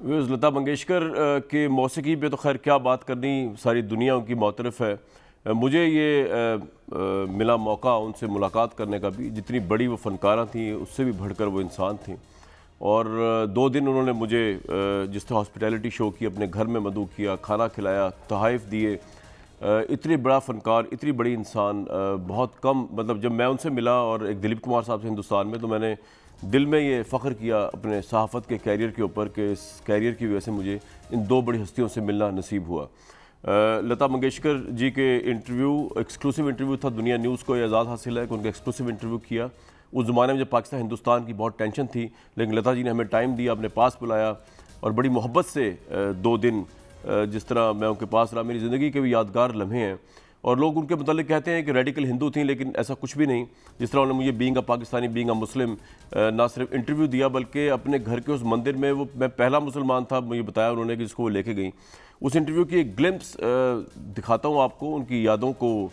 لتا منگیشکر کے موسیقی پہ تو خیر کیا بات کرنی، ساری دنیا ان کی معترف ہے. مجھے یہ ملا موقع ان سے ملاقات کرنے کا بھی. جتنی بڑی وہ فنکارہ تھیں اس سے بھی بڑھ کر وہ انسان تھیں. اور 2 دن انہوں نے مجھے جس طرح ہاسپٹیلٹی شو کی، اپنے گھر میں مدعو کیا، کھانا کھلایا، تحائف دیے. اتنی بڑا فنکار، اتنی بڑی انسان بہت کم، مطلب جب میں ان سے ملا اور ایک دلیپ کمار صاحب سے ہندوستان میں، تو میں نے دل میں یہ فخر کیا اپنے صحافت کے کیریئر کے اوپر کہ اس کیریئر کی وجہ سے مجھے ان 2 بڑی ہستیوں سے ملنا نصیب ہوا. لتا منگیشکر جی کے انٹرویو، ایکسکلوسیو انٹرویو تھا. دنیا نیوز کو یہ اعزاز حاصل ہے کہ ان کا ایکسکلوسیو انٹرویو کیا. اس زمانے میں جب پاکستان ہندوستان کی بہت ٹینشن تھی، لیکن لتا جی نے ہمیں ٹائم دیا، اپنے پاس بلایا اور بڑی محبت سے 2 دن جس طرح میں ان کے پاس رہا، میری زندگی کے بھی یادگار لمحے ہیں. اور لوگ ان کے متعلق کہتے ہیں کہ ریڈیکل ہندو تھیں، لیکن ایسا کچھ بھی نہیں. جس طرح انہوں نے مجھے being a Pakistani, being a Muslim نہ صرف انٹرویو دیا، بلکہ اپنے گھر کے اس مندر میں میں پہلا مسلمان تھا، مجھے بتایا انہوں نے کہ جس کو وہ لے کے گئیں. اس انٹرویو کی ایک گلمپس دکھاتا ہوں آپ کو، ان کی یادوں کو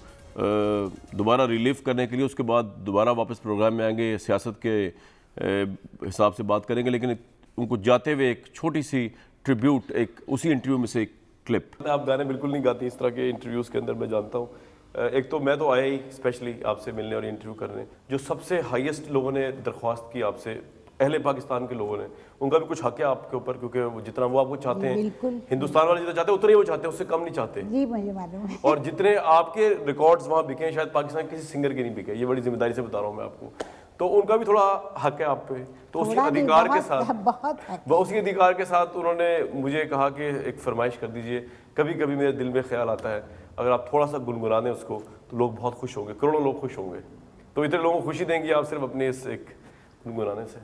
دوبارہ ریلیو کرنے کے لیے. اس کے بعد دوبارہ واپس پروگرام میں آئیں گے، سیاست کے حساب سے بات کریں گے. لیکن ان کو جاتے ہوئے ایک چھوٹی سی ٹریبیوٹ، ایک اسی انٹرویو میں سے ایک کلپ. آپ گانے بالکل نہیں گاتی اس طرح کے انٹرویوز کے اندر، میں جانتا ہوں. ایک تو میں تو آیا ہی اسپیشلی آپ سے ملنے اور انٹرویو کرنے. جو سب سے ہائیسٹ لوگوں نے درخواست کی آپ سے، اہل پاکستان کے لوگوں نے، ان کا بھی کچھ حق ہے آپ کے اوپر، کیونکہ جتنا وہ آپ کو چاہتے ہیں، ہندوستان والے جتنا چاہتے ہیں اتنا ہی وہ چاہتے ہیں، اس سے کم نہیں چاہتے. جی مجھے معلوم ہے. اور جتنے آپ کے ریکارڈز وہاں بکے ہیں، شاید پاکستان کسی سنگر کے نہیں بکے. یہ بڑی ذمہ داری سے بتا رہا ہوں میں آپ کو. تو ان کا بھی تھوڑا حق ہے آپ پہ. تو اسی ادھیکار کے ساتھ اسی ادھیکار کے ساتھ انہوں نے مجھے کہا کہ ایک فرمائش کر دیجئے. کبھی کبھی میرے دل میں خیال آتا ہے اگر آپ تھوڑا سا گنگنا دیں اس کو تو لوگ بہت خوش ہوں گے، کروڑوں لوگ خوش ہوں گے. تو اتنے لوگوں کو خوشی دیں گی آپ صرف اپنے اس ایک گنگنانے سے.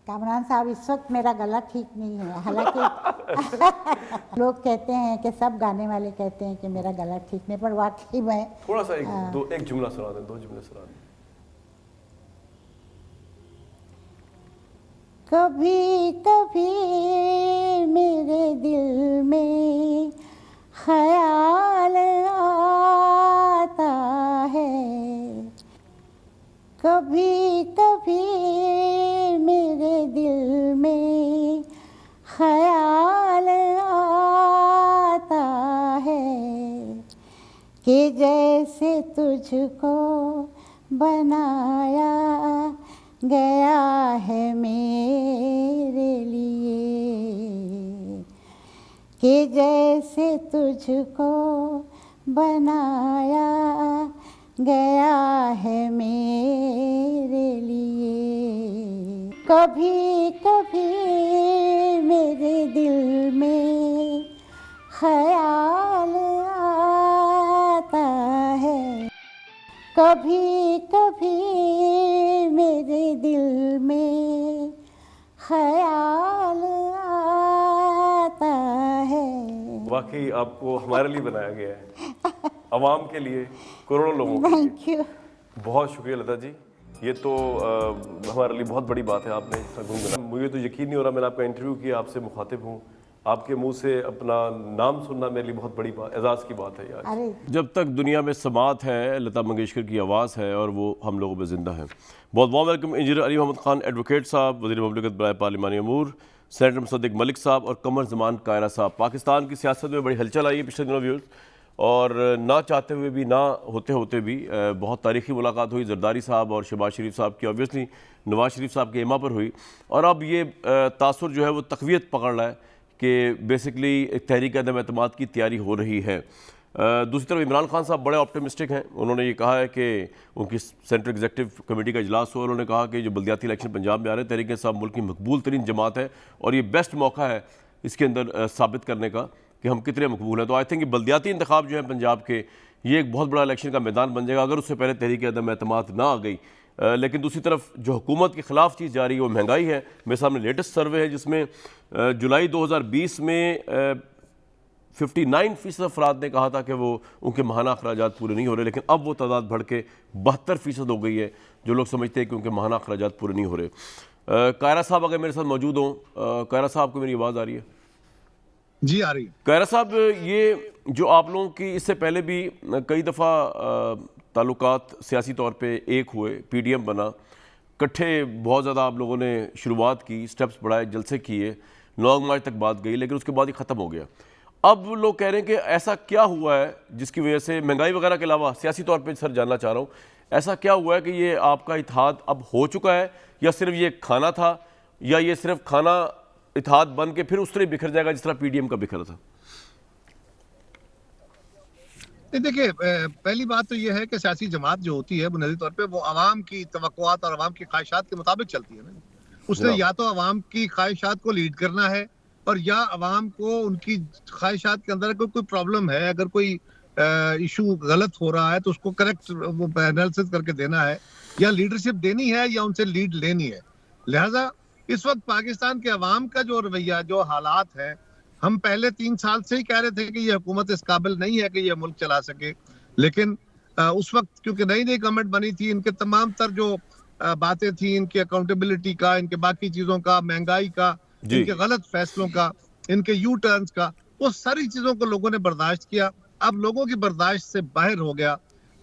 کامران صاحب اس وقت میرا گلا ٹھیک نہیں ہے، حالانکہ لوگ کہتے ہیں کہ سب گانے والے کہتے ہیں کہ میرا گلا ٹھیک نہیں، پر واقعی میں تھوڑا سا ایک جملہ سنا دیں، 2 جملے سنا دیں. کبھی کبھی میرے دل میں خیال آتا ہے، کبھی کبھی میرے دل میں خیال آتا ہے کہ جیسے تجھ کو بنایا گیا ہے میرے لیے، کہ جیسے تجھ کو بنایا گیا ہے میرے لیے. کبھی کبھی میرے دل میں خیال آتا ہے، کبھی کبھی میرے دل میں خیال آتا ہے. واقعی آپ کو ہمارے لیے بنایا گیا ہے، عوام کے لیے، کروڑوں لوگوں کے لیے. Thank you. بہت شکریہ لتا جی. یہ تو ہمارے لیے بہت بڑی بات ہے. آپ نے گنگنا، مجھے تو یقین نہیں ہو رہا میں نے آپ کا انٹرویو کیا، آپ سے مخاطب ہوں. آپ کے منہ سے اپنا نام سننا میرے لیے بہت بڑی اعزاز کی بات ہے یار. جب تک دنیا میں سماعت ہے، لتا منگیشکر کی آواز ہے اور وہ ہم لوگوں میں زندہ ہے. بہت بہت ویلکم انجینئر علی محمد خان ایڈوکیٹ صاحب، وزیر مملکت برائے پارلیمانی امور، سینیٹر مصدق ملک صاحب اور قمر زمان کائرہ صاحب. پاکستان کی سیاست میں بڑی ہلچل آئی ہے پچھلے دنوں ویورز، اور نہ چاہتے ہوئے بھی، نہ ہوتے بھی بہت تاریخی ملاقات ہوئی زرداری صاحب اور شہباز شریف صاحب کی. اوبویسلی نواز شریف صاحب کے ایما پر ہوئی، اور اب یہ تاثر جو ہے وہ تقویت پکڑ رہا ہے کہ بیسکلی ایک تحریک عدم اعتماد کی تیاری ہو رہی ہے. دوسری طرف عمران خان صاحب بڑے آپٹیمسٹک ہیں. انہوں نے یہ کہا ہے کہ ان کی سینٹرل ایگزیکٹو کمیٹی کا اجلاس ہوا، انہوں نے کہا کہ جو بلدیاتی الیکشن پنجاب میں آ رہے ہیں، تحریک انصاف ملک کی مقبول ترین جماعت ہے اور یہ بیسٹ موقع ہے اس کے اندر ثابت کرنے کا کہ ہم کتنے مقبول ہیں. تو آئی تھنک کہ بلدیاتی انتخاب جو ہیں پنجاب کے، یہ ایک بہت بڑا الیکشن کا میدان بن جائے گا اگر اس سے پہلے تحریک عدم اعتماد نہ آ گئی. لیکن دوسری طرف جو حکومت کے خلاف چیز جاری ہے وہ مہنگائی ہے. میرے سامنے لیٹسٹ سروے ہے جس میں جولائی 2020 میں 59% افراد نے کہا تھا کہ وہ ان کے ماہانہ اخراجات پورے نہیں ہو رہے، لیکن اب وہ تعداد بڑھ کے 72% ہو گئی ہے جو لوگ سمجھتے ہیں کہ ان کے ماہانہ اخراجات پورے نہیں ہو رہے. کائرہ صاحب اگر میرے ساتھ موجود ہوں. کائرہ صاحب کو میری آواز آ رہی ہے؟ جی آ رہی ہے. کائرہ صاحب، یہ جو آپ لوگوں کی اس سے پہلے بھی کئی دفعہ تعلقات سیاسی طور پہ ایک ہوئے، پی ڈی ایم بنا، کٹھے بہت زیادہ آپ لوگوں نے شروعات کی، سٹیپس بڑھائے، جلسے کیے، 9 مارچ تک بات گئی، لیکن اس کے بعد یہ ختم ہو گیا. اب لوگ کہہ رہے ہیں کہ ایسا کیا ہوا ہے جس کی وجہ سے مہنگائی وغیرہ کے علاوہ سیاسی طور پہ سر جاننا چاہ رہا ہوں، ایسا کیا ہوا ہے کہ یہ آپ کا اتحاد اب ہو چکا ہے، یا صرف یہ کھانا تھا، یا یہ صرف کھانا اتحاد بن کے پھر اس طرح بکھر جائے گا جس طرح پی ڈی ایم کا بکھرا تھا؟ دیکھیے، پہلی بات تو یہ ہے کہ سیاسی جماعت جو ہوتی ہے بنیادی طور پہ وہ عوام کی توقعات اور عوام کی خواہشات کے مطابق چلتی ہے نا. اس نے یا تو عوام کی خواہشات کو لیڈ کرنا ہے، اور یا عوام کو ان کی خواہشات کے اندر کوئی پرابلم ہے، اگر کوئی ایشو غلط ہو رہا ہے تو اس کو کریکٹ انالیسس کر کے دینا ہے، یا لیڈرشپ دینی ہے یا ان سے لیڈ لینی ہے. لہٰذا اس وقت پاکستان کے عوام کا جو رویہ، جو حالات ہیں، ہم پہلے 3 سال سے ہی کہہ رہے تھے کہ یہ حکومت اس قابل نہیں ہے کہ یہ ملک چلا سکے، لیکن اس وقت کیونکہ نئی گورنمنٹ بنی تھی، ان کے تمام تر جو باتیں تھیں، ان کے اکاؤنٹیبلٹی کا، ان کے باقی چیزوں کا، مہنگائی کا، ان کے غلط فیصلوں کا، ان کے یو ٹرنز کا، وہ ساری چیزوں کو لوگوں نے برداشت کیا. اب لوگوں کی برداشت سے باہر ہو گیا.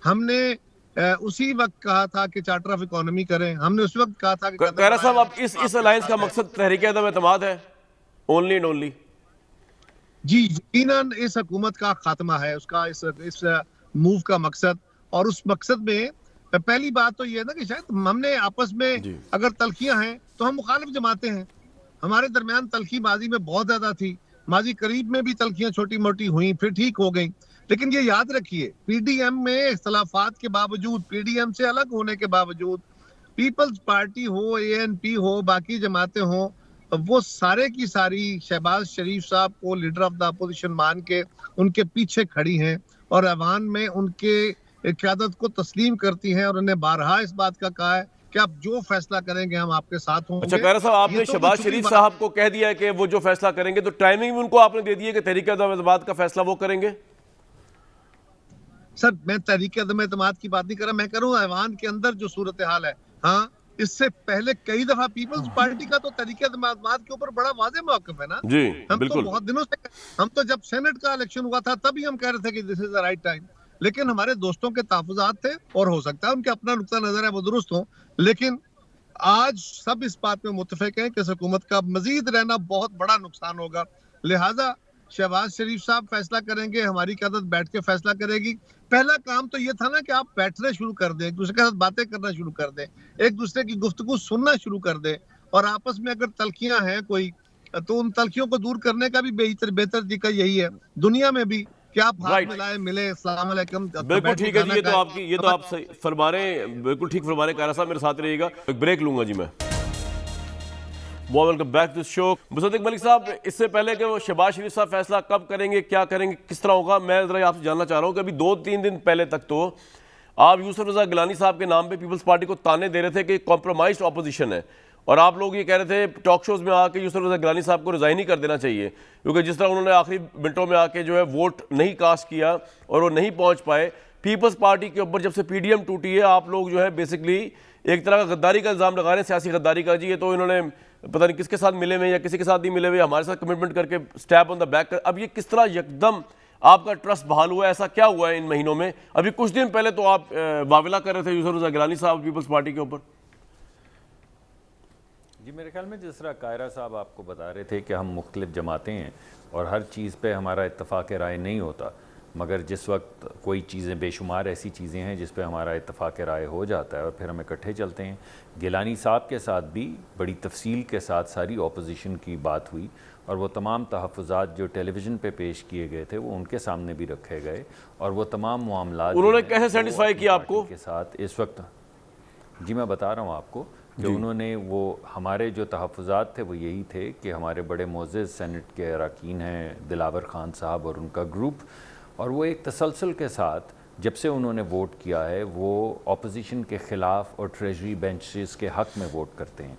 ہم نے اسی وقت کہا تھا کہ چارٹر آف اکانومی کریں، ہم نے اس وقت کہا تھا کہ قیرا صاحب، اب اس الائنس کا مقصد تحریک عدم اعتماد ہے، اونلی اینڈ اونلی؟ جی، یقیناً اس حکومت کا خاتمہ ہے، اس کا اس موو کا مقصد. اور اس مقصد میں پہلی بات تو یہ ہے نا کہ شاید ہم نے آپس میں اگر تلخیاں ہیں تو ہم مخالف جماعتیں ہیں. ہمارے درمیان تلخی ماضی میں بہت زیادہ تھی، ماضی قریب میں بھی تلخیاں چھوٹی موٹی ہوئیں، پھر ٹھیک ہو گئیں. لیکن یہ یاد رکھیے، پی ڈی ایم میں اختلافات کے باوجود، پی ڈی ایم سے الگ ہونے کے باوجود، پیپلز پارٹی ہو، اے این پی ہو، باقی جماعتیں ہوں، وہ سارے کی ساری شہباز شریف صاحب کو لیڈر آف دا اپوزیشن مان کے ان کے پیچھے کھڑی ہیں، اور ایوان میں ان کے قیادت کو تسلیم کرتی ہیں، اور انہیں بارہا اس بات کا کہا ہے کہ آپ جو فیصلہ کریں گے ہم آپ کے ساتھ ہوں گے. اچھا قیرا صاحب، آپ نے شہباز شریف صاحب کو کہہ دیا ہے کہ وہ جو فیصلہ کریں گے، تو ٹائمنگ بھی ان کو آپ نے دے دی ہے کہ تحریک عدم اعتماد کا فیصلہ وہ کریں گے؟ سر، میں تحریک عدم اعتماد کی بات نہیں کر رہا، میں کہہ رہا ہوں ایوان کے اندر جو صورتحال ہے. ہاں، اس سے پہلے کئی دفعہ پیپلز پارٹی کا تو تحریک عدم اعتماد کے اوپر بڑا واضح موقف ہے نا. جی ہم تو بالکل. بہت دنوں سے، ہم تو جب سینٹ کا الیکشن ہوا تھا تبھی ہم کہہ رہے تھے کہ دس از دا رائٹ ٹائم. لیکن ہمارے دوستوں کے تحفظات تھے، اور ہو سکتا ہے ان کے اپنا نقطہ نظر ہے وہ درست ہوں، لیکن آج سب اس بات میں متفق ہیں کہ اس حکومت کا مزید رہنا بہت بڑا نقصان ہوگا. لہٰذا شہباز شریف صاحب فیصلہ کریں گے، ہماری قیادت بیٹھ کے فیصلہ کرے گی. پہلا کام تو یہ تھا نا کہ آپ بیٹھنے شروع کر دیں، ایک دوسرے کے ساتھ باتیں کرنا شروع کر دیں، ایک دوسرے کی گفتگو سننا شروع کر دیں، اور آپس میں اگر تلخیاں ہیں کوئی تو ان تلخیوں کو دور کرنے کا بھی بہتر طریقہ یہی ہے دنیا میں بھی کہ آپ ہاتھ ملائیں، ملیں، السلام علیکم. بالکل ٹھیک ہے جی، یہ تو آپ فرما رہے ہیں، بالکل ٹھیک فرما رہے ہیں. قیرا صاحب میرے ساتھ رہیے گا، ایک بریک لوں گا جی میں. Welcome back to show. Musaddiq Malik صاحب، اس سے پہلے کہ وہ شہباز شریف صاحب فیصلہ کب کریں گے، کیا کریں گے، کس طرح ہوگا، میں ذرا آپ سے جاننا چاہ رہا ہوں کہ ابھی 2-3 دن پہلے تک تو آپ یوسف رضا گیلانی صاحب کے نام پہ پیپلز پارٹی کو تانے دے رہے تھے کہ کمپرومائزڈ اپوزیشن ہے، اور آپ لوگ یہ کہہ رہے تھے ٹاک شوز میں آ کے یوسف رضا گیلانی صاحب کو ریزائن ہی کر دینا چاہیے، کیونکہ جس طرح انہوں نے آخری منٹوں میں آ کے جو ہے ووٹ نہیں کاسٹ کیا اور وہ نہیں پہنچ پائے. پیپلز پارٹی کے اوپر جب سے پی ڈی ایم ٹوٹی ہے، آپ لوگ جو ہے بیسکلی ایک طرح کا غداری کا الزام لگا رہے ہیں، سیاسی غداری کا. جی یہ تو انہوں نے پتہ نہیں کس کے ساتھ ملے ہوئے یا کسی کے ساتھ نہیں ملے ہوئے، ہمارے ساتھ کمٹمنٹ کر کے سٹیپ آن دا بیک کر. اب یہ کس طرح یکدم آپ کا ٹرسٹ بحال ہوا ہے، ایسا کیا ہوا ہے ان مہینوں میں؟ ابھی کچھ دن پہلے تو آپ واویلا کر رہے تھے یوسف رضا گیلانی صاحب پیپلز پارٹی کے اوپر. جی میرے خیال میں جس طرح قائرہ صاحب آپ کو بتا رہے تھے کہ ہم مختلف جماعتیں ہیں اور ہر چیز پہ ہمارا اتفاق رائے نہیں ہوتا، مگر جس وقت کوئی چیزیں، بے شمار ایسی چیزیں ہیں جس پہ ہمارا اتفاق رائے ہو جاتا ہے اور پھر ہم اکٹھے چلتے ہیں. گیلانی صاحب کے ساتھ بھی بڑی تفصیل کے ساتھ ساری اپوزیشن کی بات ہوئی، اور وہ تمام تحفظات جو ٹیلی ویژن پہ پیش کیے گئے تھے وہ ان کے سامنے بھی رکھے گئے، اور وہ تمام معاملات انہوں نے کیسے سیٹسفائی کیا آپ کو کے ساتھ اس وقت؟ جی میں بتا رہا ہوں آپ کو کہ انہوں نے وہ ہمارے جو تحفظات تھے وہ یہی تھے کہ ہمارے بڑے معزز سینٹ کے اراکین ہیں دلاور خان صاحب اور ان کا گروپ، اور وہ ایک تسلسل کے ساتھ جب سے انہوں نے ووٹ کیا ہے وہ اپوزیشن کے خلاف اور ٹریجری بینچز کے حق میں ووٹ کرتے ہیں.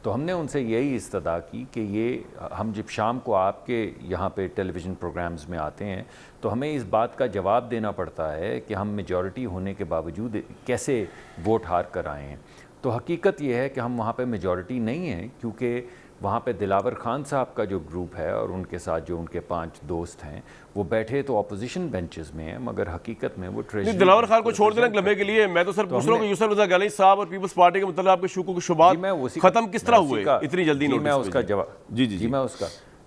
تو ہم نے ان سے یہی استدعا کی کہ یہ ہم جب شام کو آپ کے یہاں پہ ٹیلی ویژن پروگرامز میں آتے ہیں تو ہمیں اس بات کا جواب دینا پڑتا ہے کہ ہم میجورٹی ہونے کے باوجود کیسے ووٹ ہار کر آئے ہیں. تو حقیقت یہ ہے کہ ہم وہاں پہ میجورٹی نہیں ہیں، کیونکہ وہاں پہ دلاور خان صاحب کا جو گروپ ہے اور ان کے ساتھ جو ان کے 5 دوست ہیں وہ بیٹھے تو اپوزیشن بینچز میں ہیں، مگر حقیقت میں وہ ٹریجری دلاور خان کو چھوڑ دینا لمحے کے لیے، میں تو سر پوچھ رہا ہوں کہ یوسف رضا گیلانی صاحب اور پیپلز پارٹی کے متعلق آپ کے شکوک و شبہات ختم کس طرح ہوئے اتنی جلدی؟ میں اس کا جواب جی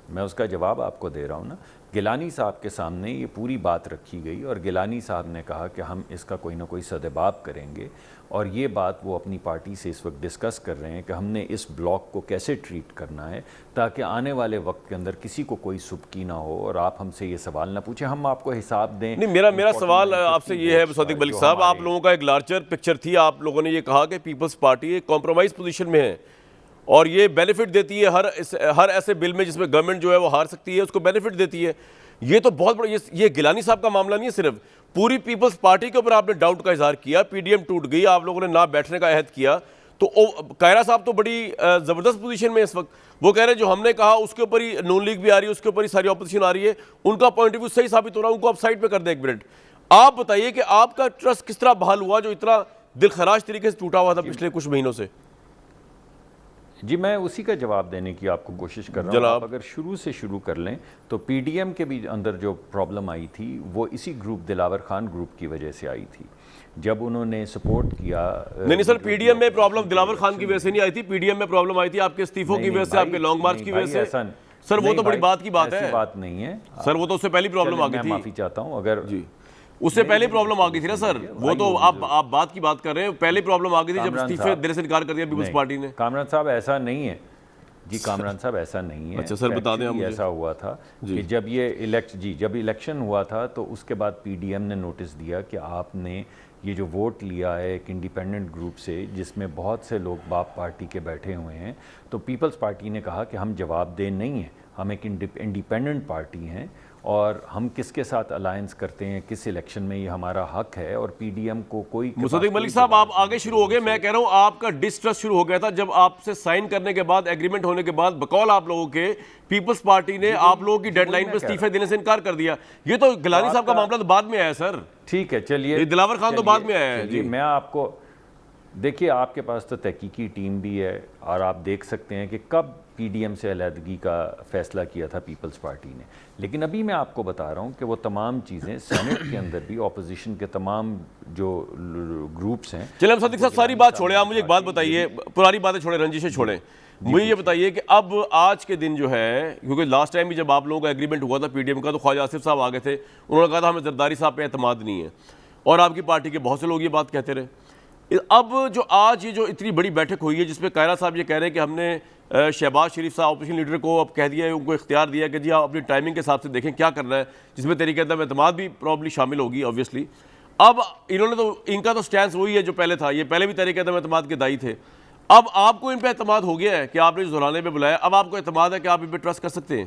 میں اس کا جواب آپ کو دے رہا ہوں نا۔ گیلانی صاحب کے سامنے یہ پوری بات رکھی گئی اور گیلانی صاحب نے کہا کہ ہم اس کا کوئی نہ کوئی سدباب کریں گے، اور یہ بات وہ اپنی پارٹی سے اس وقت ڈسکس کر رہے ہیں کہ ہم نے اس بلاک کو کیسے ٹریٹ کرنا ہے تاکہ آنے والے وقت کے اندر کسی کو کوئی سبکی نہ ہو اور آپ ہم سے یہ سوال نہ پوچھیں، ہم آپ کو حساب دیں۔ نہیں، میرا سوال آپ سے یہ ہے صادق ملک صاحب، آپ لوگوں کا ایک لارجر پکچر تھی، آپ لوگوں نے یہ کہا کہ پیپلز پارٹی ایک کمپرومائز پوزیشن میں ہے اور یہ بینیفٹ دیتی ہے ہر ایسے بل میں جس میں گورنمنٹ جو ہے وہ ہار سکتی ہے اس کو بینیفٹ دیتی ہے۔ یہ تو بہت بڑا، یہ گیلانی صاحب کا معاملہ نہیں ہے صرف، پوری پیپلز پارٹی کے اوپر آپ نے ڈاؤٹ کا اظہار کیا، پی ڈی ایم ٹوٹ گئی، آپ لوگوں نے نہ بیٹھنے کا عہد کیا، تو کائرہ صاحب تو بڑی زبردست پوزیشن میں اس وقت، وہ کہہ رہے ہیں جو ہم نے کہا اس کے اوپر ہی نون لیگ بھی آ رہی ہے، اس کے اوپر ہی ساری اپوزیشن آ رہی ہے، ان کا پوائنٹ آف ویو صحیح ثابت ہو رہا ہے، ان کو آپ سائڈ پہ کر دیں ایک منٹ۔ آپ بتائیے کہ آپ کا ٹرسٹ کس طرح بحال ہوا جو اتنا دل خراش طریقے سے ٹوٹا ہوا تھا پچھلے کچھ مہینوں سے؟ جی میں اسی کا جواب دینے کی آپ کو کوشش کر رہا ہوں۔ آپ اگر شروع سے شروع کر لیں تو پی ڈی ایم کے بھی اندر جو پرابلم آئی تھی وہ اسی گروپ دلاور خان گروپ کی وجہ سے آئی تھی، جب انہوں نے سپورٹ کیا۔ نہیں سر، پی ڈی ایم میں پرابلم دلاور خان کی وجہ سے نہیں آئی تھی، پی ڈی ایم میں پرابلم آئی تھی آپ کے استعفوں کی وجہ سے، آپ کے لانگ مارچ کی وجہ سے۔ سر وہ تو بڑی بات کی بات ہے، ایسی بات نہیں ہے سر، وہ تو اس سے پہلی پرابلم آ گئی تھی۔ میں معافی چاہتا ہوں اگر اس سے پہلے پرابلم آ گئی تھی نا سر، وہ تو آپ بات کی بات کر رہے ہیں، پہلے پرابلم آ گئی تھی جب استعفے دینے سے انکار کر دیا پیپلز پارٹی نے۔ کامران صاحب ایسا نہیں ہے جی، کامران صاحب ایسا نہیں ہے۔ اچھا سر بتا دیں مجھے۔ ایسا ہوا تھا کہ جب الیکشن ہوا تھا تو اس کے بعد پی ڈی ایم نے نوٹس دیا کہ آپ نے یہ جو ووٹ لیا ہے ایک انڈیپینڈنٹ گروپ سے جس میں بہت سے لوگ باپ پارٹی کے بیٹھے ہوئے ہیں، تو پیپلز پارٹی نے کہا کہ ہم جواب دہ نہیں ہیں، ہم ایک انڈیپینڈنٹ پارٹی ہیں اور ہم کس کے ساتھ الائنس کرتے ہیں کس الیکشن میں، یہ ہمارا حق ہے، اور پی ڈی ایم کو کوئی۔ مصدق ملک صاحب آپ آگے شروع ہو گئے، میں کہہ رہا ہوں آپ کا ڈسٹرسٹ شروع ہو گیا تھا جب آپ سے سائن کرنے کے بعد، ایگریمنٹ ہونے کے بعد، بقول آپ لوگوں کے پیپلز پارٹی نے آپ لوگوں کی ڈیڈ لائن پہ استعفے دینے سے انکار کر دیا۔ یہ تو گیلانی صاحب کا معاملہ تو بعد میں آیا سر۔ ٹھیک ہے چلیے، دلاور خان تو بعد میں آیا ہے جی۔ میں آپ کو دیکھیے، آپ کے پاس تو تحقیقی ٹیم بھی ہے اور آپ دیکھ سکتے ہیں کہ کب پی ڈی ایم سے علیحدگی کا فیصلہ کیا تھا پیپلز پارٹی نے، لیکن ابھی میں آپ کو بتا رہا ہوں کہ وہ تمام چیزیں سینٹ کے اندر بھی اپوزیشن کے تمام جو گروپس ہیں۔ چلیں ہم صدیق صاحب ساری بات چھوڑیں، آپ مجھے ایک بات بتائیے، پرانی باتیں چھوڑیں، رنجشیں چھوڑیں، مجھے یہ بتائیے کہ اب آج کے دن جو ہے، کیونکہ لاسٹ ٹائم بھی جب آپ لوگوں کا ایگریمنٹ ہوا تھا پی ڈی ایم کا تو خواجہ آصف صاحب آگے تھے، انہوں نے کہا تھا ہمیں زرداری صاحب پہ اعتماد نہیں ہے، اور آپ کی پارٹی کے بہت سے لوگ یہ بات کہتے رہے۔ اب جو آج یہ جو اتنی بڑی بیٹھک ہوئی ہے جس میں کائرہ صاحب یہ کہہ رہے ہیں کہ ہم نے شہباز شریف صاحب اپوزیشن لیڈر کو اب کہہ دیا ہے، ان کو اختیار دیا کہ جی آپ اپنی ٹائمنگ کے حساب سے دیکھیں کیا کرنا ہے، جس میں طریقہ عدم اعتماد بھی پرابلی شامل ہوگی آبویسلی۔ اب انہوں نے تو، ان کا تو سٹینس وہی ہے جو پہلے تھا، یہ پہلے بھی طریقہ عدم اعتماد کے دائی تھے، اب آپ کو ان پہ اعتماد ہو گیا ہے کہ آپ نے زورانے پہ بلایا، اب آپ کو اعتماد ہے کہ آپ ان پہ ٹرسٹ کر سکتے ہیں؟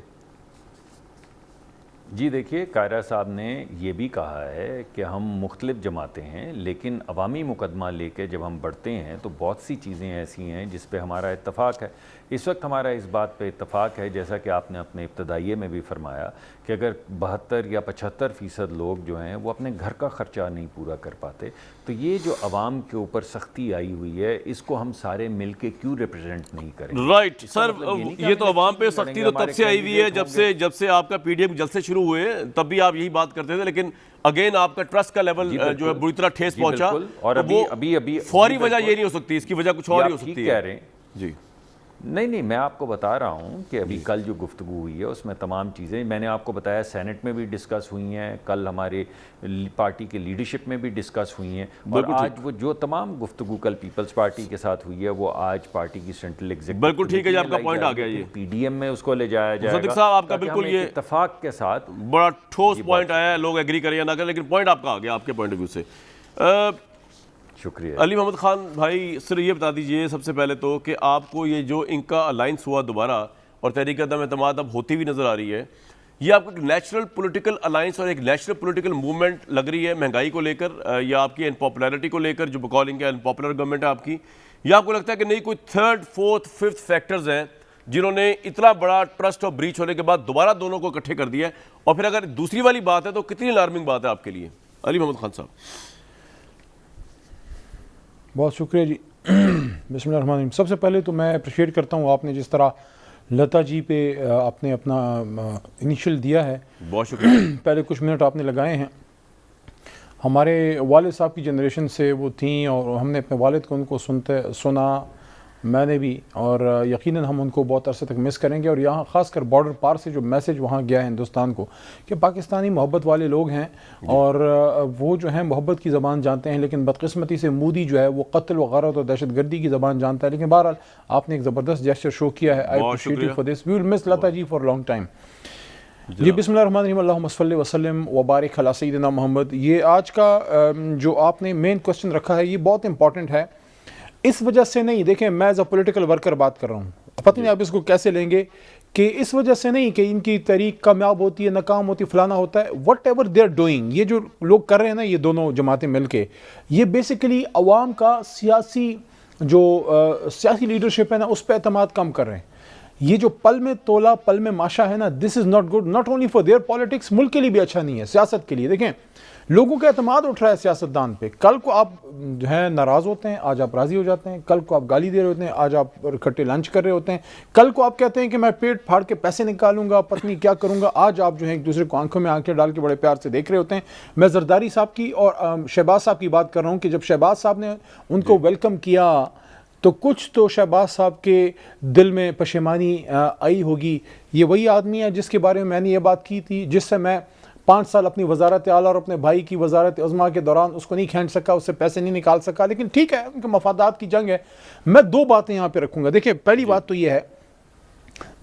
جی دیکھیے، کائرہ صاحب نے یہ بھی کہا ہے کہ ہم مختلف جماعتیں ہیں لیکن عوامی مقدمہ لے کے جب ہم بڑھتے ہیں تو بہت سی چیزیں ایسی ہیں جس پہ ہمارا اتفاق ہے۔ اس وقت ہمارا اس بات پہ اتفاق ہے، جیسا کہ آپ نے اپنے ابتدائیے میں بھی فرمایا، کہ اگر 72 یا 75% لوگ جو ہیں وہ اپنے گھر کا خرچہ نہیں پورا کر پاتے، تو یہ جو عوام کے اوپر سختی آئی ہوئی ہے اس کو ہم سارے مل کے کیوں ریپرزینٹ نہیں کریں؟ رائٹ سر، یہ تو عوام پہ سختی تو تب سے آئی ہوئی ہے جب سے آپ کا پی ڈی ایم جلسے شروع ہوئے، تب بھی آپ یہی بات کرتے تھے، لیکن اگین آپ کا ٹرسٹ کا لیول جو ہے بری طرح ٹھیس پہنچا، اور ابھی فوری وجہ یہ نہیں ہو سکتی، اس کی وجہ کچھ اور ہی ہو سکتی ہے۔ جی نہیں، میں آپ کو بتا رہا ہوں کہ ابھی کل جو گفتگو ہوئی ہے اس میں تمام چیزیں میں نے آپ کو بتایا، سینٹ میں بھی ڈسکس ہوئی ہیں، کل ہمارے پارٹی کے لیڈرشپ میں بھی ڈسکس ہوئی ہیں، اور آج وہ جو تمام گفتگو کل پیپلز پارٹی کے ساتھ ہوئی ہے وہ آج پارٹی کی سینٹرل ایگزیکٹو۔ بالکل ٹھیک ہے جی، آپ کا پوائنٹ آ گیا، یہ پی ڈی ایم میں اس کو لے جایا جائے گا۔ صدیق صاحب آپ کا بالکل یہ اتفاق کے ساتھ بڑا ٹھوس پوائنٹ آیا ہے، لوگ ایگری کریں یا نہ کریں، لیکن پوائنٹ آپ کا آ گیا آپ کے پوائنٹ آف ویو سے۔ شکریہ علی محمد خان بھائی، سر یہ بتا دیجئے سب سے پہلے تو کہ آپ کو یہ جو ان کا الائنس ہوا دوبارہ اور تحریک عدم اعتماد اب ہوتی ہوئی نظر آ رہی ہے، یہ آپ کو ایک نیچرل پولیٹیکل الائنس اور ایک نیچرل پولیٹیکل موومنٹ لگ رہی ہے مہنگائی کو لے کر یا آپ کی انپاپولرٹی کو لے کر، جو بکالنگ ہے انپاپولر گورنمنٹ ہے آپ کی، یا آپ کو لگتا ہے کہ نہیں کوئی 3rd, 4th, 5th فیکٹرز ہیں جنہوں نے اتنا بڑا ٹرسٹ اور بریچ ہونے کے بعد دوبارہ دونوں کو اکٹھے کر دیا ہے؟ اور پھر اگر دوسری والی بات ہے تو کتنی الارمنگ بات ہے آپ کے لیے؟ علی محمد خان صاحب۔ بہت شکریہ جی۔ بسم اللہ الرحمن الرحیم۔ سب سے پہلے تو میں اپریشیٹ کرتا ہوں آپ نے جس طرح لتا جی پہ آپ نے اپنا انیشل دیا ہے. بہت شکریہ. پہلے کچھ منٹ آپ نے لگائے ہیں. ہمارے والد صاحب کی جنریشن سے وہ تھیں اور ہم نے اپنے والد کو ان کو سنا میں نے بھی, اور یقیناً ہم ان کو بہت عرصے تک مس کریں گے. اور یہاں خاص کر بارڈر پار سے جو میسج وہاں گیا ہے ہندوستان کو کہ پاکستانی محبت والے لوگ ہیں اور وہ جو ہیں محبت کی زبان جانتے ہیں, لیکن بدقسمتی سے مودی جو ہے وہ قتل و غارت اور دہشت گردی کی زبان جانتا ہے. لیکن بہرحال آپ نے ایک زبردست جیسچر شو کیا ہے. I appreciate you for this. We will miss Lata ji for long time. جی بسم اللہ الرحمن الرحیم. اللہم صلی وسلم وبارک علی سیدنا محمد. یہ آج کا جو آپ نے مین کوسچن رکھا ہے یہ بہت امپورٹنٹ ہے. اس وجہ سے نہیں, دیکھیں میں ایز اے پولیٹیکل ورکر بات کر رہا ہوں, پتہ نہیں آپ اس کو کیسے لیں گے, کہ اس وجہ سے نہیں کہ ان کی تحریک کامیاب ہوتی ہے ناکام ہوتی فلانا ہوتا ہے. Whatever they are doing, یہ جو لوگ کر رہے ہیں نا یہ دونوں جماعتیں مل کے, یہ بیسیکلی عوام کا سیاسی لیڈرشپ ہے نا اس پہ اعتماد کم کر رہے ہیں. یہ جو پل میں تولا پل میں ماشا ہے نا, this is not good, not only for their politics, ملک کے لیے بھی اچھا نہیں ہے, سیاست کے لیے. دیکھیں لوگوں کا اعتماد اٹھ رہا ہے سیاستدان پہ. کل کو آپ جو ہیں ناراض ہوتے ہیں, آج آپ راضی ہو جاتے ہیں. کل کو آپ گالی دے رہے ہوتے ہیں, آج آپ اکٹھے لنچ کر رہے ہوتے ہیں. کل کو آپ کہتے ہیں کہ میں پیٹ پھاڑ کے پیسے نکالوں گا, پتنی کیا کروں گا, آج آپ جو ہیں ایک دوسرے کو آنکھوں میں آنکھیں ڈال کے بڑے پیار سے دیکھ رہے ہوتے ہیں. میں زرداری صاحب کی اور شہباز صاحب کی بات کر رہا ہوں کہ جب شہباز صاحب نے ان کو ویلکم کیا تو کچھ تو شہباز صاحب کے دل میں پشیمانی آئی ہوگی. یہ وہی آدمی ہے جس کے بارے میں میں نے یہ بات کی تھی, جس سے میں 5 سال اپنی وزارت اعلیٰ اور اپنے بھائی کی وزارت عظمیٰ کے دوران اس کو نہیں کھینچ سکا, اس سے پیسے نہیں نکال سکا. لیکن ٹھیک ہے, ان کے مفادات کی جنگ ہے. میں 2 باتیں یہاں پہ رکھوں گا. دیکھیں پہلی بات تو یہ ہے,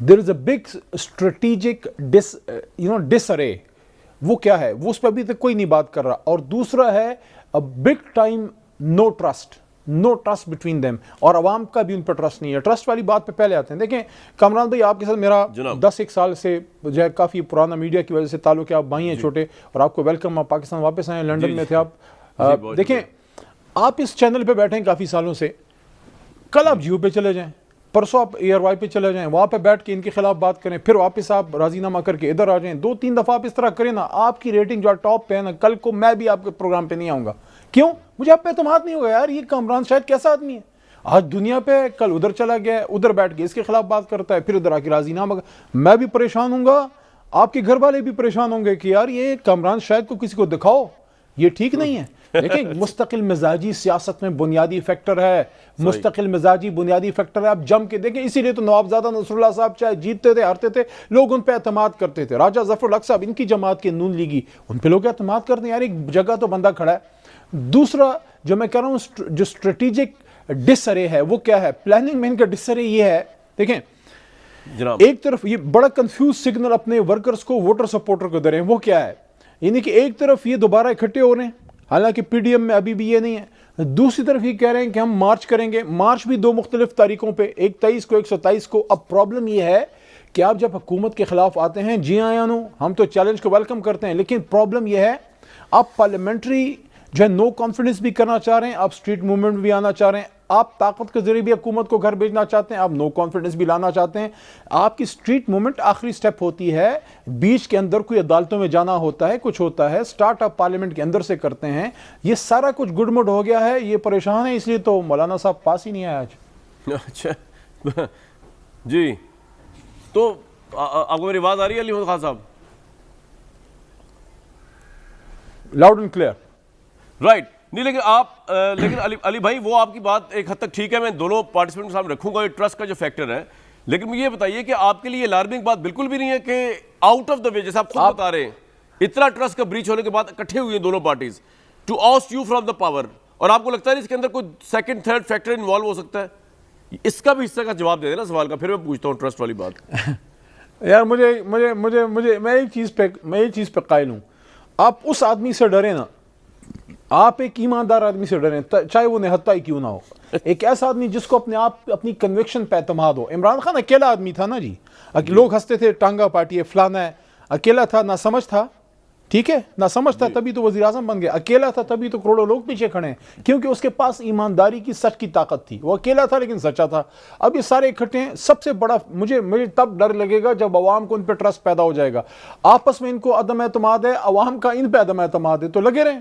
دیر از اے بگ اسٹریٹجک ڈس ارے. وہ کیا ہے, وہ اس پہ ابھی تک کوئی نہیں بات کر رہا. اور دوسرا ہے big time no trust between them, اور عوام کا بھی ان پر ٹرسٹ نہیں ہے. ٹرسٹ والی بات پہ پہلے آتے ہیں. دیکھیں کامران بھائی آپ کے ساتھ میرا 10-1 سال سے جو ہے کافی پرانا میڈیا کی وجہ سے تعلق ہے. آپ بھائی ہیں چھوٹے, اور آپ کو ویلکم, آپ پاکستان واپس آئے, لنڈن میں تھے آپ. دیکھیں آپ اس چینل پہ بیٹھے ہیں کافی سالوں سے, کل آپ جیو پہ چلے جائیں, پرسوں آپ ایئر وائی پہ چلے جائیں, وہاں پہ بیٹھ کے ان کے خلاف بات کریں, پھر واپس آپ راضی نامہ کر کے ادھر آ جائیں, 2-3 دفعہ آپ اس طرح کریں نا, آپ کی ریٹنگ جو ٹاپ پہ ہے نا, کل کو میں بھی آپ کے پروگرام پہ نہیں آؤں گا. کیوں؟ مجھے آپ پہ اعتماد نہیں ہوگا. یار یہ کامران شاید کیسا آدمی ہے, آج دنیا پہ, کل ادھر چلا گیا, ادھر بیٹھ کے اس کے خلاف بات کرتا ہے, پھر ادھر آ کے راضی نامہ. میں بھی پریشان ہوں گا, آپ کے گھر والے بھی پریشان ہوں گے کہ یار یہ کامران شاید کو کسی کو دکھاؤ, یہ ٹھیک نہیں ہے. دیکھیں مستقل مزاجی سیاست میں بنیادی فیکٹر ہے, مستقل مزاجی بنیادی فیکٹر ہے. آپ جم کے دیکھیں, اسی لیے تو نوابزادہ نصر اللہ صاحب چاہے جیتتے تھے ہارتے تھے, لوگ ان پہ اعتماد کرتے تھے. راجہ ظفر الحق صاحب ان کی جماعت کے نون لیگی, ان پہ لوگ اعتماد کرتے ہیں. یار ایک جگہ تو بندہ کھڑا ہے. دوسرا جو میں کہہ رہا ہوں جو اسٹریٹجک ڈس ارے ہے وہ کیا ہے, پلاننگ میں ان کا ڈس ارے یہ ہے. دیکھیں ایک طرف یہ بڑا کنفیوز سگنل اپنے ورکرز کو, ووٹر سپورٹر کو دے رہے ہیں. وہ کیا ہے, یعنی کہ ایک طرف یہ دوبارہ اکٹھے ہو رہے ہیں, حالانکہ پی ڈی ایم میں ابھی بھی یہ نہیں ہے. دوسری طرف یہ کہہ رہے ہیں کہ ہم مارچ کریں گے. مارچ بھی 2 مختلف تاریخوں پہ, ایک 23 کو, ایک 27 کو. اب پرابلم یہ ہے کہ آپ جب حکومت کے خلاف آتے ہیں, جی آیا نو, ہم تو چیلنج کو ویلکم کرتے ہیں, لیکن پرابلم یہ ہے آپ پارلیمنٹری جو ہے نو کانفیڈنس بھی کرنا چاہ رہے ہیں, آپ اسٹریٹ موومنٹ بھی آنا چاہ رہے ہیں, آپ طاقت کے ذریعے بھی حکومت کو گھر بھیجنا چاہتے ہیں, آپ نو کانفیڈنس بھی لانا چاہتے ہیں. آپ کی اسٹریٹ موومنٹ آخری سٹیپ ہوتی ہے, بیچ کے اندر کوئی عدالتوں میں جانا ہوتا ہے, کچھ ہوتا ہے, سٹارٹ آپ پارلیمنٹ کے اندر سے کرتے ہیں. یہ سارا کچھ گڈ مڈ ہو گیا ہے, یہ پریشان ہے, اس لیے تو مولانا صاحب پاس ہی نہیں آیا آج. اچھا جی, تو آپ کو میری آواز آ رہی ہے علی محمد خان صاحب؟ Loud and clear. رائٹ. نہیں لیکن علی بھائی وہ آپ کی بات ایک حد تک ٹھیک ہے, میں دونوں پارٹیسپینٹ کے سامنے رکھوں گا, یہ ٹرسٹ کا جو فیکٹر ہے. لیکن مجھے یہ بتائیے کہ آپ کے لیے الارمنگ بات بالکل بھی نہیں ہے کہ آؤٹ آف دا وے, جیسے آپ خود بتا رہے ہیں, اتنا ٹرسٹ کا بریچ ہونے کے بعد اکٹھے ہوئی ہیں دونوں parties to oust you from the power, اور آپ کو لگتا ہے اس کے اندر کوئی 2nd 3rd فیکٹر انوالو ہو سکتا ہے؟ اس کا بھی حصہ کا جواب دے دینا سوال کا, پھر میں پوچھتا ہوں ٹرسٹ والی بات. یار میں ایک چیز پہ قائل ہوں, آپ اس آدمی سے ڈریں نا, آپ ایک ایماندار آدمی سے ڈریں, چاہے وہ نہتا ہی کیوں نہ ہو. ایک ایسا آدمی جس کو اپنی کنوکشن پہ اعتماد ہو. عمران خان اکیلا آدمی تھا نا جی, لوگ ہنستے تھے ٹانگا پارٹی ہے فلانا ہے, اکیلا تھا, نہ سمجھ تھا, ٹھیک ہے, نہ سمجھ تھا تبھی تو وزیر اعظم بن گیا. اکیلا تھا تبھی تو کروڑوں لوگ پیچھے کھڑے ہیں, کیونکہ اس کے پاس ایمانداری کی سچ کی طاقت تھی. وہ اکیلا تھا لیکن سچا تھا. اب یہ سارے اکٹھے ہیں. سب سے بڑا مجھے تب ڈر لگے گا جب عوام کو ان پہ ٹرسٹ پیدا ہو جائے گا. آپس میں ان کو عدم اعتماد ہے, عوام کا ان پہ عدم اعتماد ہے, تو لگے رہیں.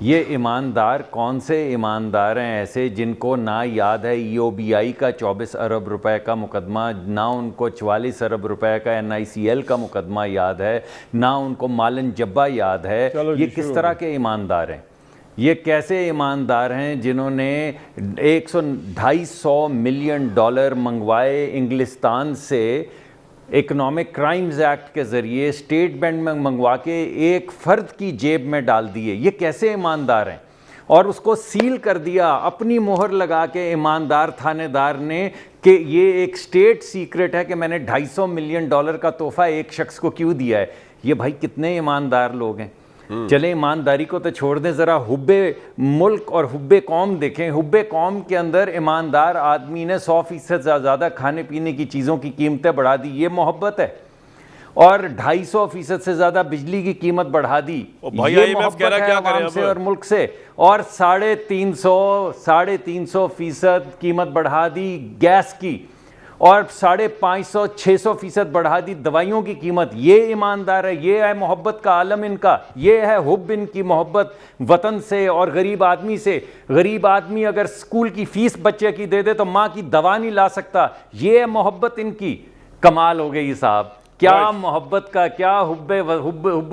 یہ ایماندار کون سے ایماندار ہیں ایسے جن کو نہ یاد ہے EOBI کا 24 ارب روپے کا مقدمہ، نہ ان کو 44 ارب روپے کا NICL کا مقدمہ یاد ہے، نہ ان کو مالن جبہ یاد ہے؟ یہ کس طرح کے ایماندار ہیں؟ یہ کیسے ایماندار ہیں جنہوں نے 250 ملین ڈالر منگوائے انگلستان سے اکنامک کرائمز ایکٹ کے ذریعے اسٹیٹ بینک میں منگوا کے ایک فرد کی جیب میں ڈال دیے؟ یہ کیسے ایماندار ہیں؟ اور اس کو سیل کر دیا اپنی مہر لگا کے ایماندار تھانے دار نے کہ یہ ایک اسٹیٹ سیکرٹ ہے کہ میں نے 250 ملین ڈالر کا تحفہ ایک شخص کو کیوں دیا ہے۔ یہ بھائی کتنے ایماندار لوگ ہیں؟ چلیں ایمانداری کو تو چھوڑ دیں، ذرا حب ملک اور حب قوم دیکھیں۔ حب قوم کے اندر ایماندار آدمی نے 100% سے زیادہ کھانے پینے کی چیزوں کی قیمتیں بڑھا دی، یہ محبت ہے۔ اور 250% سے زیادہ بجلی کی قیمت بڑھا دی، یہ محبت ہے عوام سے اور ملک سے۔ اور 350% قیمت بڑھا دی گیس کی، اور 550-600% بڑھا دی دوائیوں کی قیمت۔ یہ ایماندار ہے، یہ ہے محبت کا عالم ان کا، یہ ہے حب ان کی محبت وطن سے اور غریب آدمی سے۔ غریب آدمی اگر اسکول کی فیس بچے کی دے دے تو ماں کی دوا نہیں لا سکتا، یہ ہے محبت ان کی۔ کمال ہو گئی صاحب، کیا محبت کا، کیا حب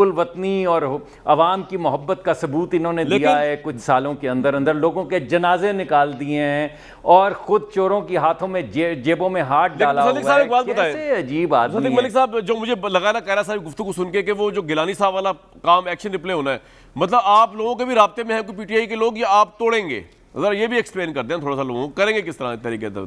الوطنی اور عوام کی محبت کا ثبوت انہوں نے دیا ہے کچھ سالوں کے اندر اندر۔ لوگوں کے جنازے نکال دیے ہیں اور خود چوروں کی ہاتھوں میں جیبوں میں ہاتھ ڈالا ہوا ہے۔ کیسے عجیب آدمی ہے۔ ملک صاحب، جو مجھے لگا نا کائرہ صاحب گفتگو سن کے کہ وہ جو گیلانی صاحب والا کام ایکشن ریپلے ہونا ہے، مطلب آپ لوگوں کے بھی رابطے میں ہیں کوئی PTI کے لوگ، یا آپ توڑیں گے؟ ذرا یہ بھی ایکسپلین کر دیں تھوڑا سا، لوگوں کریں گے کس طرح طریقے سے؟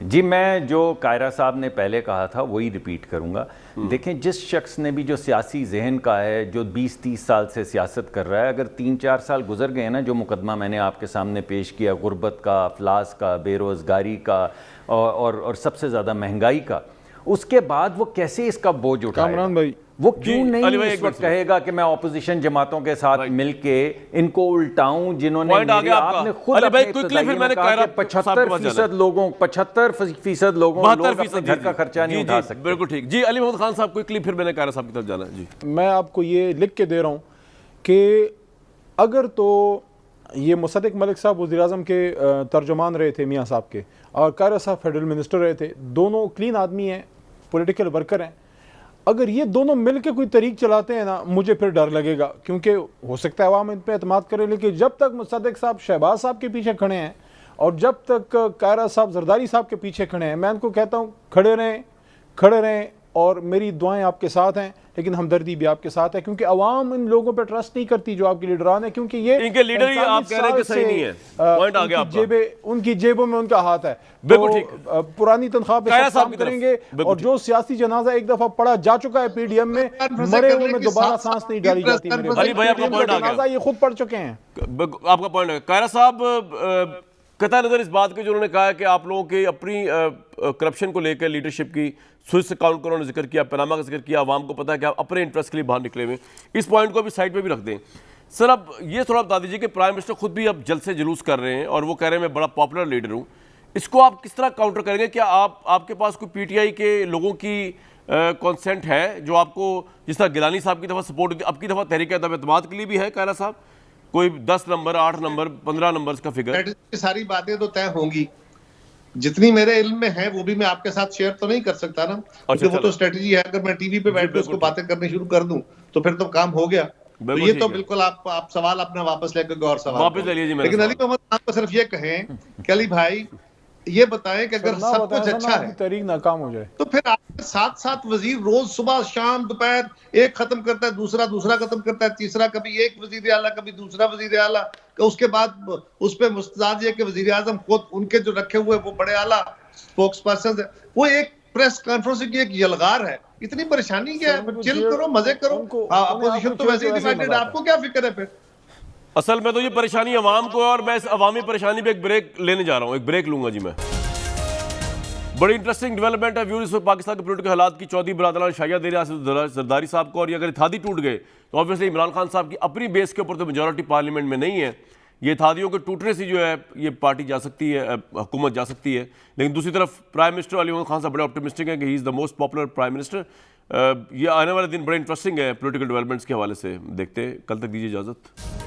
جی میں جو قائرہ صاحب نے پہلے کہا تھا وہی ریپیٹ کروں گا۔ دیکھیں، جس شخص نے بھی جو سیاسی ذہن کا ہے، جو 20-30 سال سے سیاست کر رہا ہے، اگر 3-4 سال گزر گئے نا، جو مقدمہ میں نے آپ کے سامنے پیش کیا غربت کا، افلاس کا، بے روزگاری کا اور سب سے زیادہ مہنگائی کا، اس کے بعد وہ کیسے اس کا بوجھ اٹھائے؟ کامران بھائی وہ کیوں نہیں اس وقت کہے گا کہ میں اپوزیشن جماعتوں کے ساتھ مل کے ان کو الٹاؤں، جنہوں نے آپ نے خود اپنے ابتدائی میں کہا کہ 75% لوگوں 75% لوگ اپنے گھر کا خرچہ نہیں اٹھا سکتے۔ بالکل ٹھیک جی۔ علی محمد خان صاحب کوئکلی پھر میں نے قائرہ صاحب کی طرف جانا ہے۔ جی میں آپ کو یہ لکھ کے دے رہا ہوں کہ اگر تو یہ مصدق ملک صاحب وزیر اعظم کے ترجمان رہے تھے میاں صاحب کے، اور قائرہ صاحب فیڈرل منسٹر رہے تھے، دونوں کلین آدمی ہیں، پولیٹیکل ورکر ہیں، اگر یہ دونوں مل کے کوئی طریق چلاتے ہیں نا، مجھے پھر ڈر لگے گا، کیونکہ ہو سکتا ہے عوام ان پہ اعتماد کرے، لیکن جب تک مصدق صاحب شہباز صاحب کے پیچھے کھڑے ہیں اور جب تک قائرہ صاحب زرداری صاحب کے پیچھے کھڑے ہیں، میں ان کو کہتا ہوں کھڑے رہیں اور میری دعائیں آپ کے ساتھ ہیں، لیکن ہمدردی بھی آپ کے ساتھ ہے، کیونکہ عوام ان لوگوں پہ ٹرسٹ نہیں کرتی جو آپ کے لیڈران ہیں، کیونکہ یہ ان کے لیڈر ہی آپ کہہ رہے ہیں کہ صحیح نہیں ہے۔ پوائنٹ آ گیا آپ کا۔ ان کی جیبوں میں ان کا ہاتھ ہے، بالکل ٹھیک۔ پرانی تنخواہ پہ سب کام کریں گے، اور جو سیاسی جنازہ ایک دفعہ پڑا جا چکا ہے PDM میں، مرے ہوئے میں دوبارہ سانس نہیں ڈالی جاتی۔ علی بھائی آپ کا پوائنٹ آ گیا، جنازہ یہ خود پڑ چکے ہیں۔ آپ کا پوائنٹ ہے قائرہ صاحب، قطع نظر اس بات کے جو انہوں نے کہا ہے کہ آپ لوگوں کی اپنی کرپشن کو لے کر لیڈرشپ کی، سوئس اکاؤنٹ کا انہوں نے ذکر کیا، پاناما کا ذکر کیا، عوام کو پتا ہے کہ آپ اپنے انٹرسٹ کے لیے باہر نکلے ہوئے، اس پوائنٹ کو بھی سائڈ پہ بھی رکھ دیں۔ سر اب یہ تھوڑا بتا دیجیے کہ پرائم منسٹر خود بھی اب جلسے جلوس کر رہے ہیں اور وہ کہہ رہے ہیں میں بڑا پاپولر لیڈر ہوں، اس کو آپ کس طرح کاؤنٹر کریں گے؟ کیا آپ کے پاس کوئی PTI کے لوگوں کی کانسنٹ ہے جو آپ کو، جس طرح گیلانی صاحب کی دفعہ سپورٹ کی، اب کی دفعہ تحریک اعتماد کے لیے بھی ہے قائرہ صاحب؟ کوئی 10 نمبر 8 نمبر 15 نمبرز کا فگر؟ ساری باتیں تو طے ہوں گی، جتنی میرے علم میں ہے وہ بھی میں آپ کے ساتھ شیئر تو نہیں کر سکتا نا، کیونکہ وہ تو اسٹریٹجی ہے، اگر میں ٹی وی پہ بیٹھ کے اس کو باتیں کرنی شروع کر دوں تو پھر تو کام ہو گیا۔ تو یہ تو بالکل آپ سوال اپنا واپس لے کے غور سوال واپس لے لیجیے، لیکن علی محمد خان کو صرف یہ کہیں کہ علی بھائی یہ بتائیں کہ اگر سب کچھ اچھا ہے تحریک ناکام ہو جائے تو پھر آپ 7 وزیر روز صبح شام دوپہر ایک ختم کرتا ہے، دوسرا ختم کرتا ہے، تیسرا کبھی ایک وزیر اعلیٰ کبھی دوسرا وزیر اعلیٰ، اس کے بعد اس پہ مستزاد یہ کہ وزیر اعظم خود ان کے جو رکھے ہوئے وہ بڑے اعلیٰ اسپوکس پرسن ہے، وہ ایک پریس کانفرنس کی ایک یلغار ہے۔ اتنی پریشانی کیا ہے؟ چل کرو، مزے کرو، اپوزیشن تو ویسے ہی ڈیوائیڈڈ، آپ کو کیا فکر ہے پھر؟ اصل میں تو یہ پریشانی عوام کو ہے، اور میں اس عوامی پریشانی پہ ایک بریک لینے جا رہا ہوں، ایک بریک لوں گا جی میں۔ بڑی انٹرسٹنگ ڈیولپمنٹ ہے ویور، اس وقت پاکستان کے پولیٹیکل حالات کی چودھری برادران شائع دے رہے ہیں زرداری صاحب کو، اور یہ اگر اتحادی ٹوٹ گئے تو آبویسلی عمران خان صاحب کی اپنی بیس کے اوپر تو میجورٹی پارلیمنٹ میں نہیں ہے، یہ اتحادیوں کے ٹوٹنے سے جو ہے یہ پارٹی جا سکتی ہے، حکومت جا سکتی ہے۔ لیکن دوسری طرف پرائم منسٹر علی محمد خان صاحب بڑے آپٹمسٹک ہیں کہ he is the most popular prime minister. یہ آنے والے دن بڑے انٹرسٹنگ ہے پولیٹیکل ڈیولپمنٹس کے حوالے سے، دیکھتے ہیں۔ کل تک دیجیے اجازت۔